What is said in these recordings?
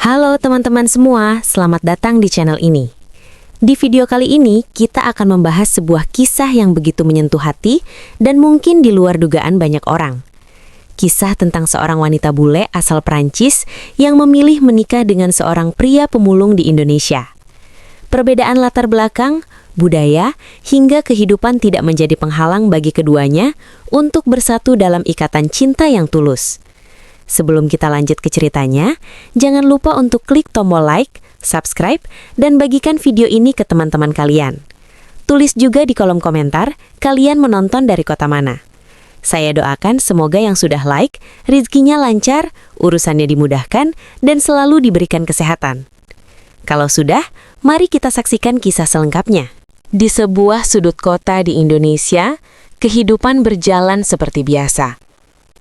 Halo teman-teman semua, selamat datang di channel ini. Di video kali ini, kita akan membahas sebuah kisah yang begitu menyentuh hati dan mungkin di luar dugaan banyak orang. Kisah tentang seorang wanita bule asal Prancis yang memilih menikah dengan seorang pria pemulung di Indonesia. Perbedaan latar belakang, budaya, hingga kehidupan tidak menjadi penghalang bagi keduanya untuk bersatu dalam ikatan cinta yang tulus. Sebelum kita lanjut ke ceritanya, jangan lupa untuk klik tombol like, subscribe, dan bagikan video ini ke teman-teman kalian. Tulis juga di kolom komentar, kalian menonton dari kota mana. Saya doakan semoga yang sudah like, rezekinya lancar, urusannya dimudahkan, dan selalu diberikan kesehatan. Kalau sudah, mari kita saksikan kisah selengkapnya. Di sebuah sudut kota di Indonesia, kehidupan berjalan seperti biasa.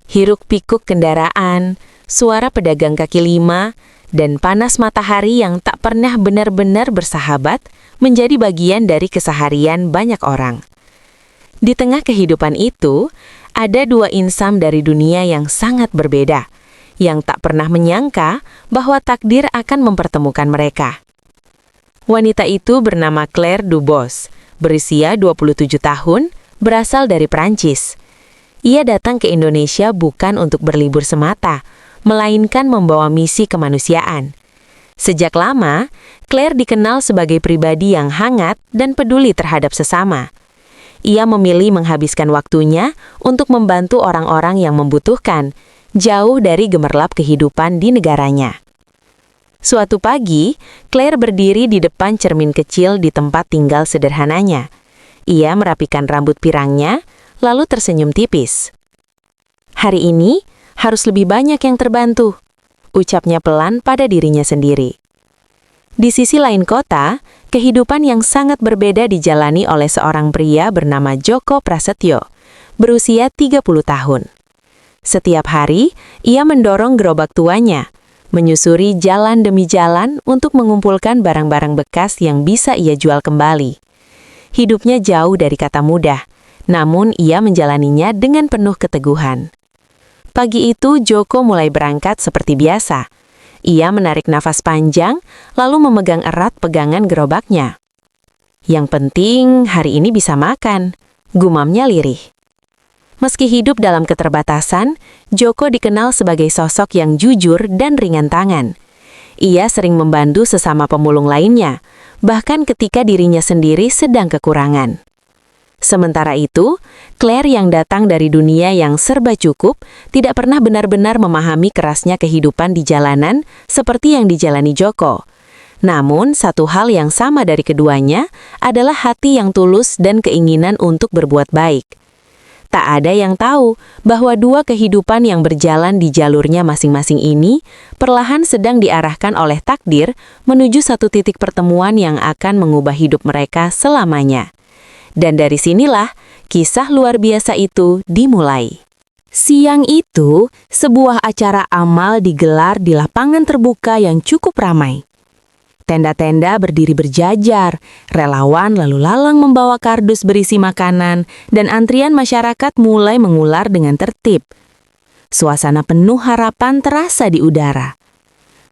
Hiruk-pikuk kendaraan, suara pedagang kaki lima, dan panas matahari yang tak pernah benar-benar bersahabat menjadi bagian dari keseharian banyak orang. Di tengah kehidupan itu, ada dua insan dari dunia yang sangat berbeda, yang tak pernah menyangka bahwa takdir akan mempertemukan mereka. Wanita itu bernama Claire Dubos, berusia 27 tahun, berasal dari Prancis. Ia datang ke Indonesia bukan untuk berlibur semata, melainkan membawa misi kemanusiaan. Sejak lama, Claire dikenal sebagai pribadi yang hangat dan peduli terhadap sesama. Ia memilih menghabiskan waktunya untuk membantu orang-orang yang membutuhkan, jauh dari gemerlap kehidupan di negaranya. Suatu pagi, Claire berdiri di depan cermin kecil di tempat tinggal sederhananya. Ia merapikan rambut pirangnya, lalu tersenyum tipis. Hari ini harus lebih banyak yang terbantu, ucapnya pelan pada dirinya sendiri. Di sisi lain kota, kehidupan yang sangat berbeda dijalani oleh seorang pria bernama Djoko Prasetyo, berusia 30 tahun. Setiap hari, ia mendorong gerobak tuanya, menyusuri jalan demi jalan untuk mengumpulkan barang-barang bekas yang bisa ia jual kembali. Hidupnya jauh dari kata mudah, namun ia menjalaninya dengan penuh keteguhan. Pagi itu, Djoko mulai berangkat seperti biasa. Ia menarik nafas panjang, lalu memegang erat pegangan gerobaknya. Yang penting, hari ini bisa makan, gumamnya lirih. Meski hidup dalam keterbatasan, Djoko dikenal sebagai sosok yang jujur dan ringan tangan. Ia sering membantu sesama pemulung lainnya, bahkan ketika dirinya sendiri sedang kekurangan. Sementara itu, Claire yang datang dari dunia yang serba cukup, tidak pernah benar-benar memahami kerasnya kehidupan di jalanan seperti yang dijalani Djoko. Namun, satu hal yang sama dari keduanya adalah hati yang tulus dan keinginan untuk berbuat baik. Tak ada yang tahu bahwa dua kehidupan yang berjalan di jalurnya masing-masing ini perlahan sedang diarahkan oleh takdir menuju satu titik pertemuan yang akan mengubah hidup mereka selamanya. Dan dari sinilah, kisah luar biasa itu dimulai. Siang itu, sebuah acara amal digelar di lapangan terbuka yang cukup ramai. Tenda-tenda berdiri berjajar, relawan lalu lalang membawa kardus berisi makanan, dan antrian masyarakat mulai mengular dengan tertib. Suasana penuh harapan terasa di udara.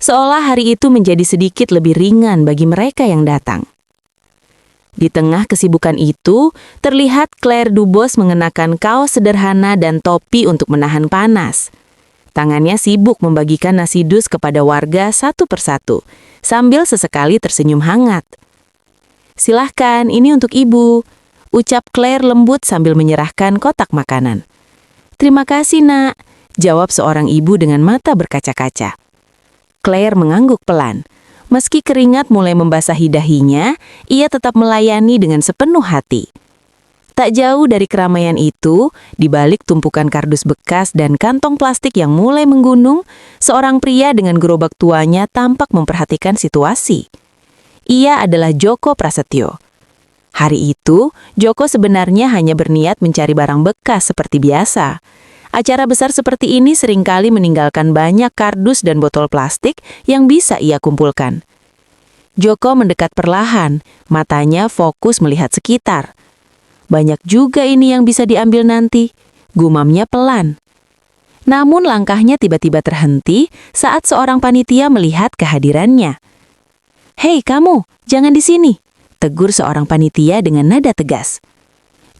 Seolah hari itu menjadi sedikit lebih ringan bagi mereka yang datang. Di tengah kesibukan itu, terlihat Claire Dubos mengenakan kaos sederhana dan topi untuk menahan panas. Tangannya sibuk membagikan nasi dus kepada warga satu persatu, sambil sesekali tersenyum hangat. "Silahkan, ini untuk ibu," ucap Claire lembut sambil menyerahkan kotak makanan. "Terima kasih, nak," jawab seorang ibu dengan mata berkaca-kaca. Claire mengangguk pelan. Meski keringat mulai membasahi dahinya, ia tetap melayani dengan sepenuh hati. Tak jauh dari keramaian itu, di balik tumpukan kardus bekas dan kantong plastik yang mulai menggunung, seorang pria dengan gerobak tuanya tampak memperhatikan situasi. Ia adalah Djoko Prasetyo. Hari itu, Djoko sebenarnya hanya berniat mencari barang bekas seperti biasa. Acara besar seperti ini seringkali meninggalkan banyak kardus dan botol plastik yang bisa ia kumpulkan. Djoko mendekat perlahan, matanya fokus melihat sekitar. "Banyak juga ini yang bisa diambil nanti," gumamnya pelan. Namun langkahnya tiba-tiba terhenti saat seorang panitia melihat kehadirannya. "Hei kamu, jangan di sini," tegur seorang panitia dengan nada tegas.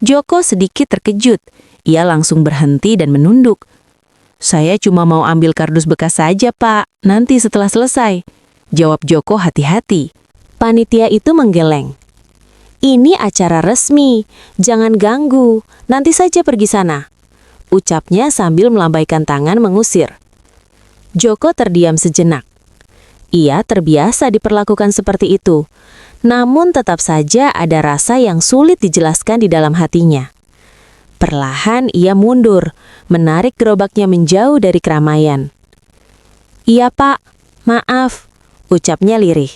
Joko sedikit terkejut. Ia langsung berhenti dan menunduk. "Saya cuma mau ambil kardus bekas saja, Pak. Nanti setelah selesai," jawab Joko hati-hati. Panitia itu menggeleng. "Ini acara resmi, jangan ganggu, nanti saja pergi sana," ucapnya sambil melambaikan tangan mengusir. Joko terdiam sejenak. Ia terbiasa diperlakukan seperti itu, namun tetap saja ada rasa yang sulit dijelaskan di dalam hatinya. Perlahan ia mundur, menarik gerobaknya menjauh dari keramaian. "Iya Pak, maaf," ucapnya lirih.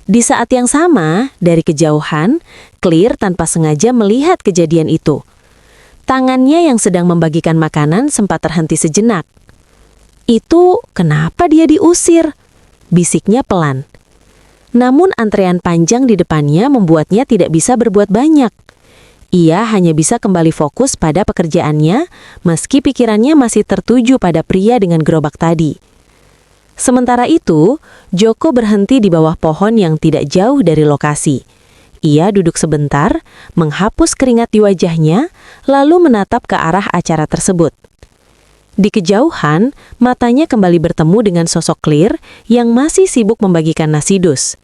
Di saat yang sama, dari kejauhan, Clear tanpa sengaja melihat kejadian itu. Tangannya yang sedang membagikan makanan sempat terhenti sejenak. "Itu kenapa dia diusir?" bisiknya pelan. Namun antrean panjang di depannya membuatnya tidak bisa berbuat banyak. Ia hanya bisa kembali fokus pada pekerjaannya, meski pikirannya masih tertuju pada pria dengan gerobak tadi. Sementara itu, Joko berhenti di bawah pohon yang tidak jauh dari lokasi. Ia duduk sebentar, menghapus keringat di wajahnya, lalu menatap ke arah acara tersebut. Di kejauhan, matanya kembali bertemu dengan sosok Clear yang masih sibuk membagikan nasi dus.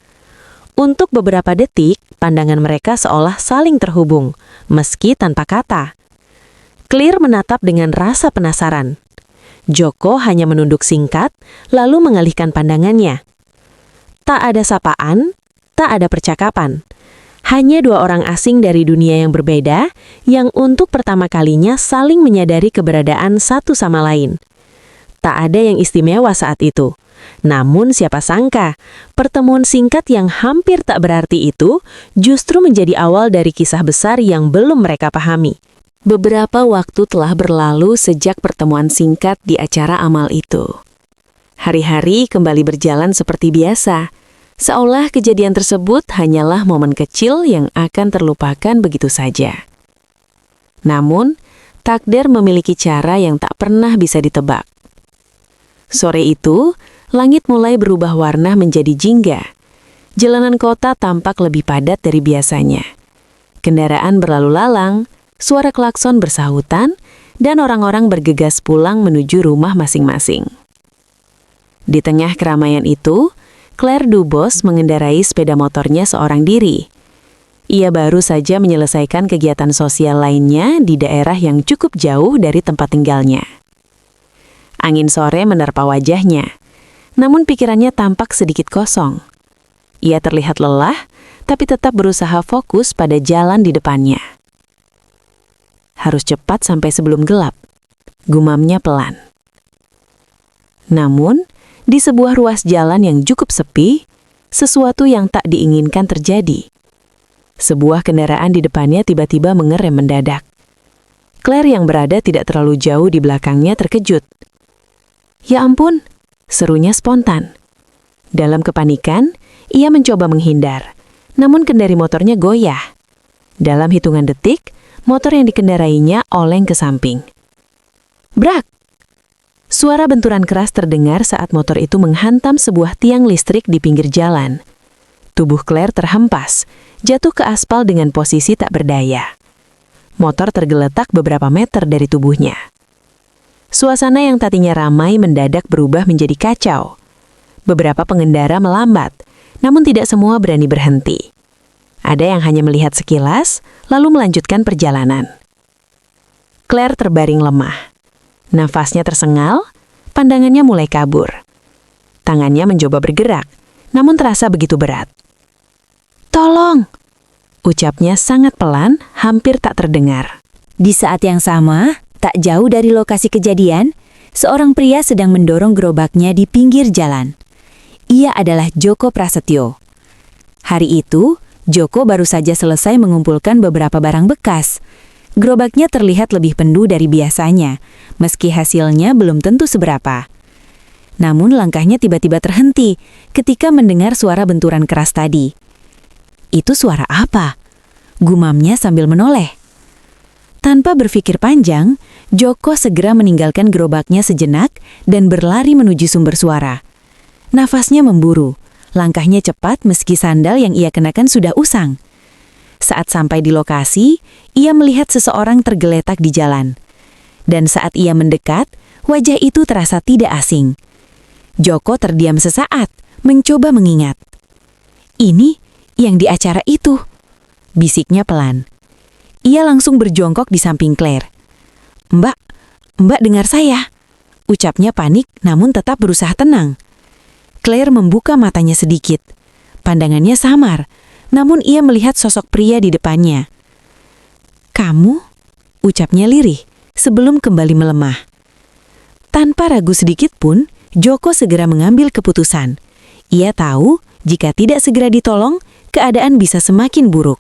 Untuk beberapa detik, pandangan mereka seolah saling terhubung, meski tanpa kata. Clear menatap dengan rasa penasaran. Joko hanya menunduk singkat, lalu mengalihkan pandangannya. Tak ada sapaan, tak ada percakapan. Hanya dua orang asing dari dunia yang berbeda, yang untuk pertama kalinya saling menyadari keberadaan satu sama lain. Tak ada yang istimewa saat itu. Namun siapa sangka, pertemuan singkat yang hampir tak berarti itu justru menjadi awal dari kisah besar yang belum mereka pahami. Beberapa waktu telah berlalu sejak pertemuan singkat di acara amal itu. Hari-hari kembali berjalan seperti biasa, seolah kejadian tersebut hanyalah momen kecil yang akan terlupakan begitu saja. Namun, takdir memiliki cara yang tak pernah bisa ditebak. Sore itu, langit mulai berubah warna menjadi jingga. Jalanan kota tampak lebih padat dari biasanya. Kendaraan berlalu lalang, suara klakson bersahutan, dan orang-orang bergegas pulang menuju rumah masing-masing. Di tengah keramaian itu, Claire Dubos mengendarai sepeda motornya seorang diri. Ia baru saja menyelesaikan kegiatan sosial lainnya di daerah yang cukup jauh dari tempat tinggalnya. Angin sore menerpa wajahnya, namun pikirannya tampak sedikit kosong. Ia terlihat lelah, tapi tetap berusaha fokus pada jalan di depannya. Harus cepat sampai sebelum gelap, gumamnya pelan. Namun, di sebuah ruas jalan yang cukup sepi, sesuatu yang tak diinginkan terjadi. Sebuah kendaraan di depannya tiba-tiba mengerem mendadak. Claire yang berada tidak terlalu jauh di belakangnya terkejut. "Ya ampun," serunya spontan. Dalam kepanikan, ia mencoba menghindar, namun kendari motornya goyah. Dalam hitungan detik, motor yang dikendarainya oleng ke samping. Brak! Suara benturan keras terdengar saat motor itu menghantam sebuah tiang listrik di pinggir jalan. Tubuh Claire terhempas, jatuh ke aspal dengan posisi tak berdaya. Motor tergeletak beberapa meter dari tubuhnya. Suasana yang tadinya ramai mendadak berubah menjadi kacau. Beberapa pengendara melambat, namun tidak semua berani berhenti. Ada yang hanya melihat sekilas, lalu melanjutkan perjalanan. Claire terbaring lemah. Nafasnya tersengal, pandangannya mulai kabur. Tangannya mencoba bergerak, namun terasa begitu berat. "Tolong!" ucapnya sangat pelan, hampir tak terdengar. Di saat yang sama, tak jauh dari lokasi kejadian, seorang pria sedang mendorong gerobaknya di pinggir jalan. Ia adalah Joko Prasetyo. Hari itu, Joko baru saja selesai mengumpulkan beberapa barang bekas. Gerobaknya terlihat lebih penuh dari biasanya, meski hasilnya belum tentu seberapa. Namun langkahnya tiba-tiba terhenti ketika mendengar suara benturan keras tadi. "Itu suara apa?" gumamnya sambil menoleh. Tanpa berpikir panjang, Joko segera meninggalkan gerobaknya sejenak dan berlari menuju sumber suara. Nafasnya memburu, langkahnya cepat meski sandal yang ia kenakan sudah usang. Saat sampai di lokasi, ia melihat seseorang tergeletak di jalan. Dan saat ia mendekat, wajah itu terasa tidak asing. Joko terdiam sesaat, mencoba mengingat. Ini yang di acara itu, bisiknya pelan. Ia langsung berjongkok di samping Claire. Mbak dengar saya, ucapnya panik namun tetap berusaha tenang. Claire membuka matanya sedikit. Pandangannya samar, namun ia melihat sosok pria di depannya. Kamu? Ucapnya lirih sebelum kembali melemah. Tanpa ragu sedikit pun, Joko segera mengambil keputusan. Ia tahu jika tidak segera ditolong, keadaan bisa semakin buruk.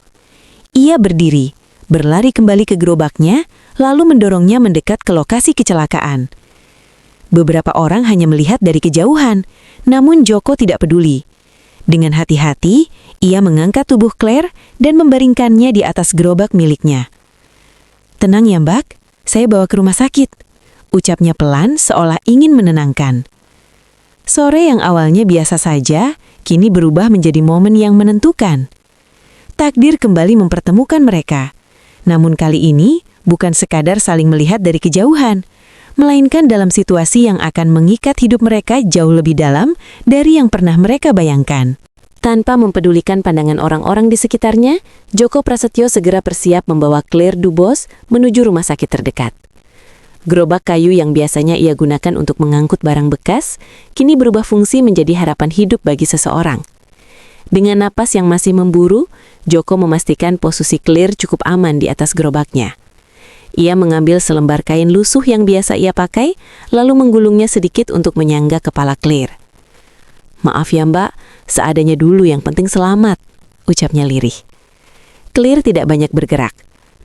Ia berdiri, berlari kembali ke gerobaknya, lalu mendorongnya mendekat ke lokasi kecelakaan. Beberapa orang hanya melihat dari kejauhan, namun Joko tidak peduli. Dengan hati-hati, ia mengangkat tubuh Claire dan membaringkannya di atas gerobak miliknya. Tenang ya Mbak, saya bawa ke rumah sakit, ucapnya pelan seolah ingin menenangkan. Sore yang awalnya biasa saja, kini berubah menjadi momen yang menentukan. Takdir kembali mempertemukan mereka. Namun kali ini, bukan sekadar saling melihat dari kejauhan, melainkan dalam situasi yang akan mengikat hidup mereka jauh lebih dalam dari yang pernah mereka bayangkan. Tanpa mempedulikan pandangan orang-orang di sekitarnya, Joko Prasetyo segera bersiap membawa Claire Dubos menuju rumah sakit terdekat. Gerobak kayu yang biasanya ia gunakan untuk mengangkut barang bekas, kini berubah fungsi menjadi harapan hidup bagi seseorang. Dengan napas yang masih memburu, Joko memastikan posisi Claire cukup aman di atas gerobaknya. Ia mengambil selembar kain lusuh yang biasa ia pakai, lalu menggulungnya sedikit untuk menyangga kepala Claire. Maaf ya Mbak, seadanya dulu yang penting selamat, ucapnya lirih. Claire tidak banyak bergerak.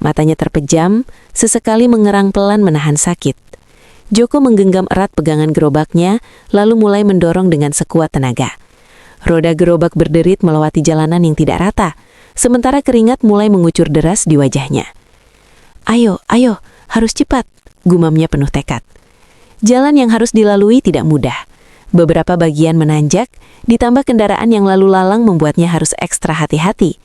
Matanya terpejam, sesekali mengerang pelan menahan sakit. Joko menggenggam erat pegangan gerobaknya, lalu mulai mendorong dengan sekuat tenaga. Roda gerobak berderit melewati jalanan yang tidak rata, sementara keringat mulai mengucur deras di wajahnya. Ayo, harus cepat, gumamnya penuh tekad. Jalan yang harus dilalui tidak mudah. Beberapa bagian menanjak, ditambah kendaraan yang lalu lalang membuatnya harus ekstra hati-hati.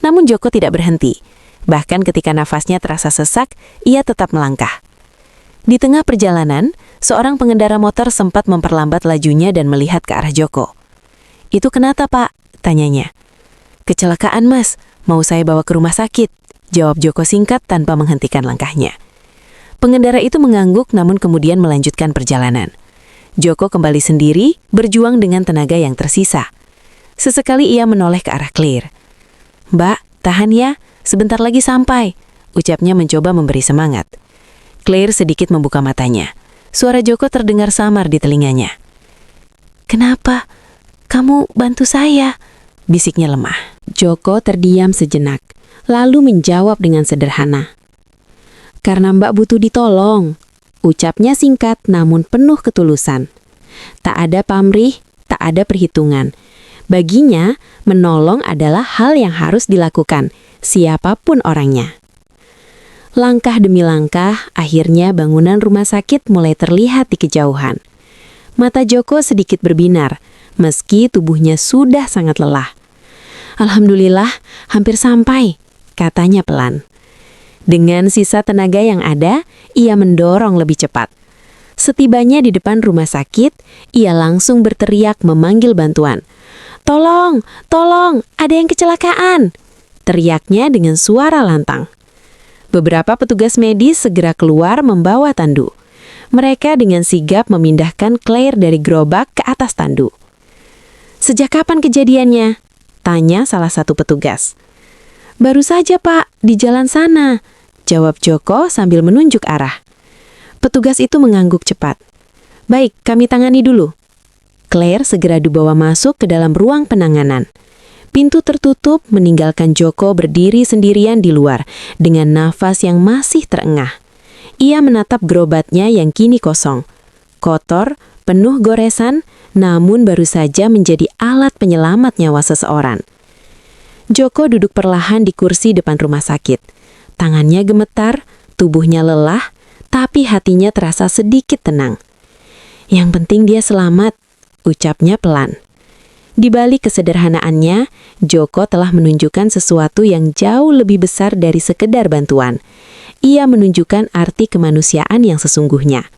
Namun Joko tidak berhenti. Bahkan ketika nafasnya terasa sesak, ia tetap melangkah. Di tengah perjalanan, seorang pengendara motor sempat memperlambat lajunya dan melihat ke arah Joko. Itu kenapa, Pak? Tanyanya. Kecelakaan, Mas. Mau saya bawa ke rumah sakit. Jawab Joko singkat tanpa menghentikan langkahnya. Pengendara itu mengangguk namun kemudian melanjutkan perjalanan. Joko kembali sendiri, berjuang dengan tenaga yang tersisa. Sesekali ia menoleh ke arah Claire. Mbak, tahan ya, sebentar lagi sampai, ucapnya mencoba memberi semangat. Claire sedikit membuka matanya. Suara Joko terdengar samar di telinganya. Kenapa? Kamu bantu saya, bisiknya lemah. Joko terdiam sejenak, lalu menjawab dengan sederhana. Karena Mbak butuh ditolong, ucapnya singkat namun penuh ketulusan. Tak ada pamrih, tak ada perhitungan. Baginya, menolong adalah hal yang harus dilakukan, siapapun orangnya. Langkah demi langkah, akhirnya bangunan rumah sakit mulai terlihat di kejauhan. Mata Joko sedikit berbinar, meski tubuhnya sudah sangat lelah. Alhamdulillah, hampir sampai, katanya pelan. Dengan sisa tenaga yang ada, ia mendorong lebih cepat. Setibanya di depan rumah sakit, ia langsung berteriak memanggil bantuan. Tolong, tolong, ada yang kecelakaan, teriaknya dengan suara lantang. Beberapa petugas medis segera keluar membawa tandu. Mereka dengan sigap memindahkan Claire dari gerobak ke atas tandu. Sejak kapan kejadiannya? Tanya salah satu petugas. Baru saja Pak, di jalan sana, jawab Joko sambil menunjuk arah. Petugas itu mengangguk cepat. Baik, kami tangani dulu. Claire segera dibawa masuk ke dalam ruang penanganan. Pintu tertutup meninggalkan Joko berdiri sendirian di luar dengan nafas yang masih terengah. Ia menatap gerobaknya yang kini kosong. Kotor, penuh goresan, namun baru saja menjadi alat penyelamat nyawa seseorang. Joko duduk perlahan di kursi depan rumah sakit. Tangannya gemetar, tubuhnya lelah, tapi hatinya terasa sedikit tenang. Yang penting dia selamat, ucapnya pelan. Di balik kesederhanaannya, Joko telah menunjukkan sesuatu yang jauh lebih besar dari sekedar bantuan. Ia menunjukkan arti kemanusiaan yang sesungguhnya,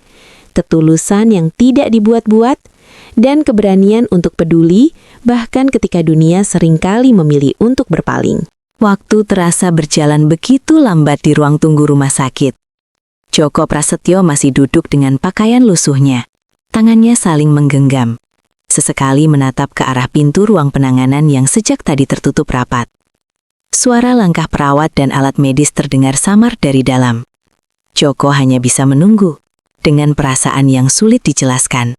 ketulusan yang tidak dibuat-buat, dan keberanian untuk peduli, bahkan ketika dunia seringkali memilih untuk berpaling. Waktu terasa berjalan begitu lambat di ruang tunggu rumah sakit. Joko Prasetyo masih duduk dengan pakaian lusuhnya. Tangannya saling menggenggam. Sesekali menatap ke arah pintu ruang penanganan yang sejak tadi tertutup rapat. Suara langkah perawat dan alat medis terdengar samar dari dalam. Joko hanya bisa menunggu, dengan perasaan yang sulit dijelaskan.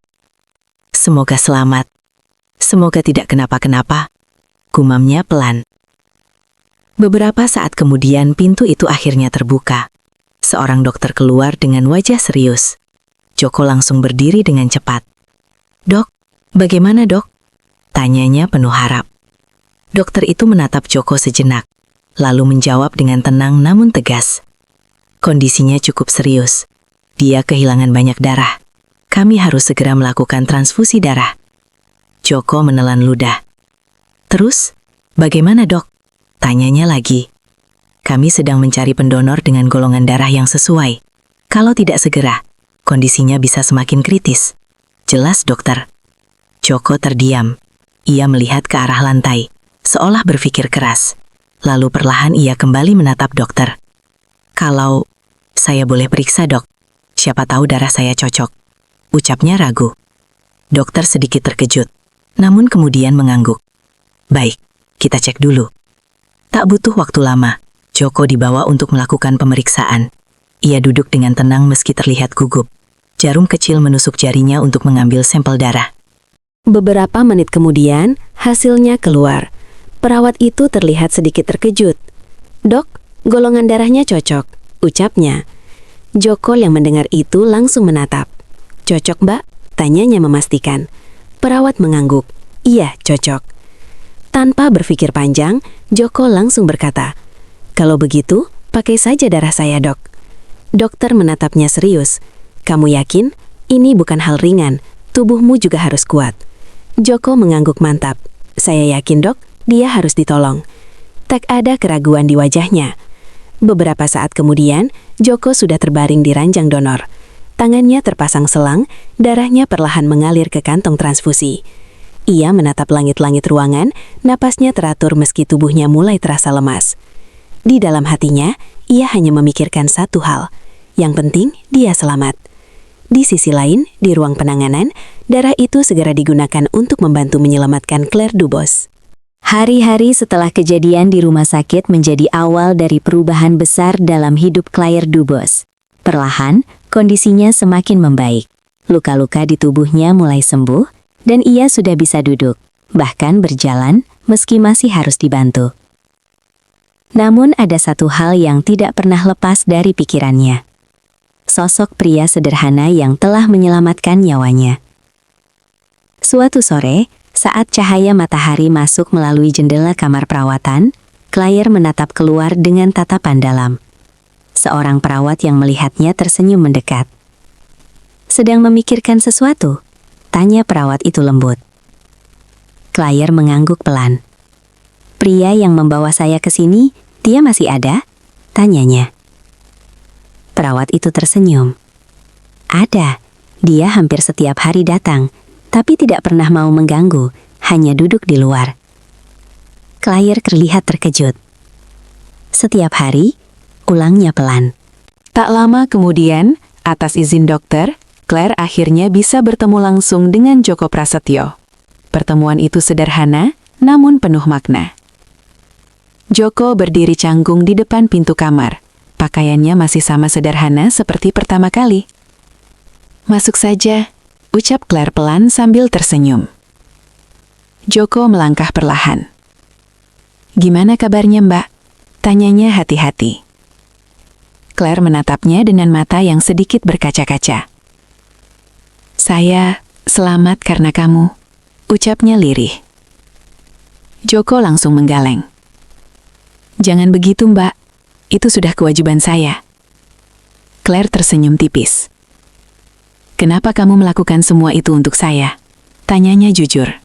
Semoga selamat. Semoga tidak kenapa-kenapa. Gumamnya pelan. Beberapa saat kemudian pintu itu akhirnya terbuka. Seorang dokter keluar dengan wajah serius. Joko langsung berdiri dengan cepat. "Dok, bagaimana dok?" tanyanya penuh harap. Dokter itu menatap Joko sejenak, lalu menjawab dengan tenang namun tegas. "Kondisinya cukup serius. Dia kehilangan banyak darah. Kami harus segera melakukan transfusi darah." Joko menelan ludah. "Terus, bagaimana dok?" tanyanya lagi. "Kami sedang mencari pendonor dengan golongan darah yang sesuai. Kalau tidak segera, kondisinya bisa semakin kritis. Jelas dokter." Joko terdiam. Ia melihat ke arah lantai, seolah berpikir keras. Lalu perlahan ia kembali menatap dokter. "Kalau saya boleh periksa dok, siapa tahu darah saya cocok," ucapnya ragu. Dokter sedikit terkejut, namun kemudian mengangguk. "Baik, kita cek dulu." Tak butuh waktu lama, Joko dibawa untuk melakukan pemeriksaan. Ia duduk dengan tenang meski terlihat gugup. Jarum kecil menusuk jarinya untuk mengambil sampel darah. Beberapa menit kemudian, hasilnya keluar. Perawat itu terlihat sedikit terkejut. "Dok, golongan darahnya cocok," ucapnya. Joko yang mendengar itu langsung menatap. "Cocok, Mbak?" tanyanya memastikan. Perawat mengangguk. "Iya, cocok." Tanpa berpikir panjang, Joko langsung berkata, "Kalau begitu, pakai saja darah saya, dok." Dokter menatapnya serius. "Kamu yakin? Ini bukan hal ringan. Tubuhmu juga harus kuat." Joko mengangguk mantap. "Saya yakin, dok, dia harus ditolong." Tak ada keraguan di wajahnya. Beberapa saat kemudian, Joko sudah terbaring di ranjang donor. Tangannya terpasang selang, darahnya perlahan mengalir ke kantong transfusi. Ia menatap langit-langit ruangan, napasnya teratur meski tubuhnya mulai terasa lemas. Di dalam hatinya, ia hanya memikirkan satu hal. Yang penting, dia selamat. Di sisi lain, di ruang penanganan, darah itu segera digunakan untuk membantu menyelamatkan Claire Dubos. Hari-hari setelah kejadian di rumah sakit menjadi awal dari perubahan besar dalam hidup Claire Dubos. Perlahan, kondisinya semakin membaik. Luka-luka di tubuhnya mulai sembuh, dan ia sudah bisa duduk, bahkan berjalan, meski masih harus dibantu. Namun ada satu hal yang tidak pernah lepas dari pikirannya. Sosok pria sederhana yang telah menyelamatkan nyawanya. Suatu sore, saat cahaya matahari masuk melalui jendela kamar perawatan, Claire menatap keluar dengan tatapan dalam. Seorang perawat yang melihatnya tersenyum mendekat. "Sedang memikirkan sesuatu?" tanya perawat itu lembut. Claire mengangguk pelan. "Pria yang membawa saya ke sini, dia masih ada?" tanyanya. Perawat itu tersenyum. "Ada. Dia hampir setiap hari datang, tapi tidak pernah mau mengganggu, hanya duduk di luar." Claire terlihat terkejut. "Setiap hari?" ulangnya pelan. Tak lama kemudian, atas izin dokter, Claire akhirnya bisa bertemu langsung dengan Joko Prasetyo. Pertemuan itu sederhana, namun penuh makna. Joko berdiri canggung di depan pintu kamar. Pakaiannya masih sama sederhana seperti pertama kali. "Masuk saja," ucap Claire pelan sambil tersenyum. Joko melangkah perlahan. "Gimana kabarnya, Mbak?" tanyanya hati-hati. Claire menatapnya dengan mata yang sedikit berkaca-kaca. "Saya selamat karena kamu," ucapnya lirih. Joko langsung menggeleng. "Jangan begitu, Mbak. Itu sudah kewajiban saya." Claire tersenyum tipis. "Kenapa kamu melakukan semua itu untuk saya?" tanyanya jujur.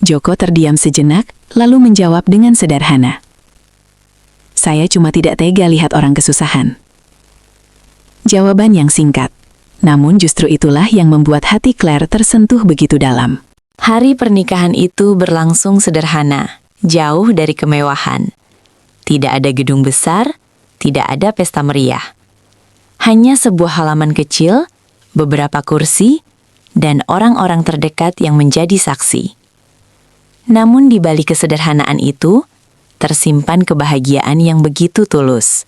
Joko terdiam sejenak, lalu menjawab dengan sederhana. "Saya cuma tidak tega lihat orang kesusahan." Jawaban yang singkat, namun justru itulah yang membuat hati Claire tersentuh begitu dalam. Hari pernikahan itu berlangsung sederhana, jauh dari kemewahan. Tidak ada gedung besar, tidak ada pesta meriah. Hanya sebuah halaman kecil, beberapa kursi, dan orang-orang terdekat yang menjadi saksi. Namun di balik kesederhanaan itu, tersimpan kebahagiaan yang begitu tulus.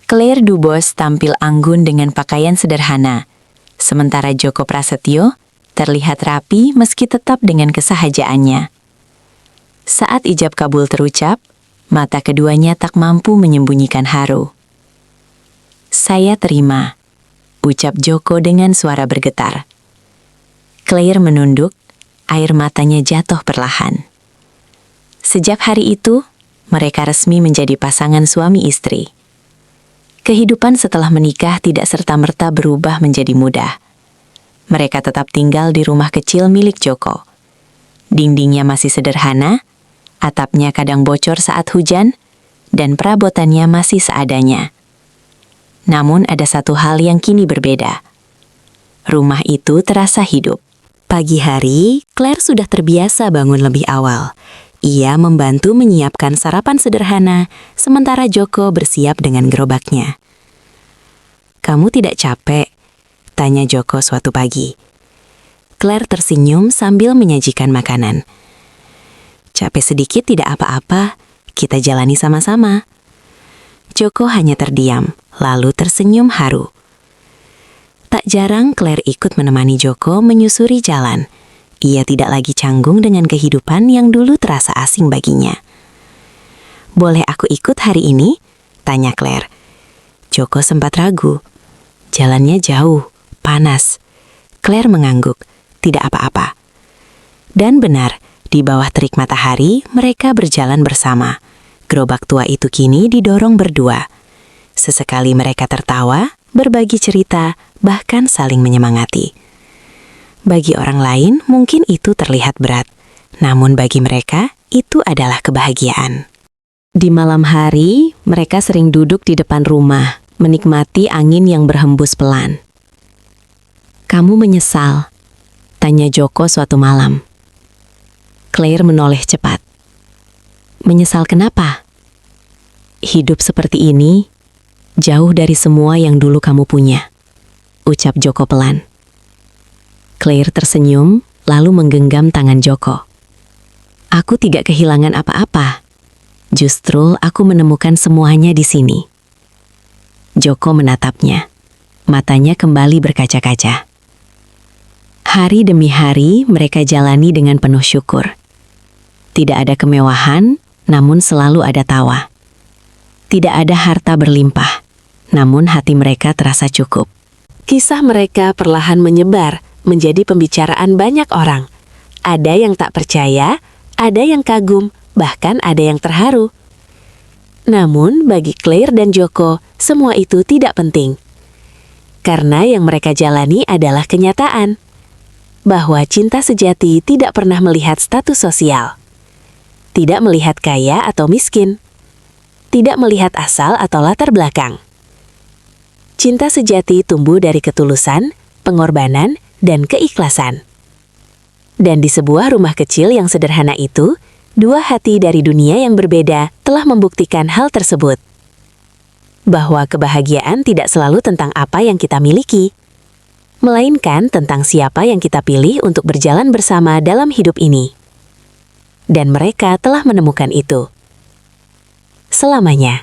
Claire Dubos tampil anggun dengan pakaian sederhana, sementara Joko Prasetyo terlihat rapi meski tetap dengan kesahajaannya. Saat ijab kabul terucap, mata keduanya tak mampu menyembunyikan haru. "Saya terima," ucap Joko dengan suara bergetar. Claire menunduk, air matanya jatuh perlahan. Sejak hari itu, mereka resmi menjadi pasangan suami istri. Kehidupan setelah menikah tidak serta-merta berubah menjadi mudah. Mereka tetap tinggal di rumah kecil milik Joko. Dindingnya masih sederhana, atapnya kadang bocor saat hujan, dan perabotannya masih seadanya. Namun ada satu hal yang kini berbeda. Rumah itu terasa hidup. Pagi hari, Claire sudah terbiasa bangun lebih awal. Ia membantu menyiapkan sarapan sederhana, sementara Joko bersiap dengan gerobaknya. "Kamu tidak capek?" tanya Joko suatu pagi. Claire tersenyum sambil menyajikan makanan. "Capek sedikit tidak apa-apa, kita jalani sama-sama." Joko hanya terdiam, lalu tersenyum haru. Tak jarang Claire ikut menemani Joko menyusuri jalan. Ia tidak lagi canggung dengan kehidupan yang dulu terasa asing baginya. "Boleh aku ikut hari ini?" tanya Claire. Joko sempat ragu. Jalannya jauh, panas. Claire mengangguk, tidak apa-apa. Dan benar, di bawah terik matahari mereka berjalan bersama. Gerobak tua itu kini didorong berdua. Sesekali mereka tertawa, berbagi cerita, bahkan saling menyemangati. Bagi orang lain mungkin itu terlihat berat, namun bagi mereka itu adalah kebahagiaan. Di malam hari, mereka sering duduk di depan rumah, menikmati angin yang berhembus pelan. "Kamu menyesal?" tanya Joko suatu malam. Claire menoleh cepat. "Menyesal kenapa?" "Hidup seperti ini, jauh dari semua yang dulu kamu punya," ucap Joko pelan. Claire tersenyum, lalu menggenggam tangan Joko. "Aku tidak kehilangan apa-apa. Justru aku menemukan semuanya di sini." Joko menatapnya. Matanya kembali berkaca-kaca. Hari demi hari mereka jalani dengan penuh syukur. Tidak ada kemewahan, namun selalu ada tawa. Tidak ada harta berlimpah, namun hati mereka terasa cukup. Kisah mereka perlahan menyebar, menjadi pembicaraan banyak orang. Ada yang tak percaya, ada yang kagum, bahkan ada yang terharu. Namun bagi Claire dan Joko, semua itu tidak penting. Karena yang mereka jalani adalah kenyataan. Bahwa cinta sejati tidak pernah melihat status sosial. Tidak melihat kaya atau miskin. Tidak melihat asal atau latar belakang. Cinta sejati tumbuh dari ketulusan, pengorbanan, dan keikhlasan. Dan di sebuah rumah kecil yang sederhana itu, dua hati dari dunia yang berbeda telah membuktikan hal tersebut. Bahwa kebahagiaan tidak selalu tentang apa yang kita miliki, melainkan tentang siapa yang kita pilih untuk berjalan bersama dalam hidup ini. Dan mereka telah menemukan itu. Selamanya.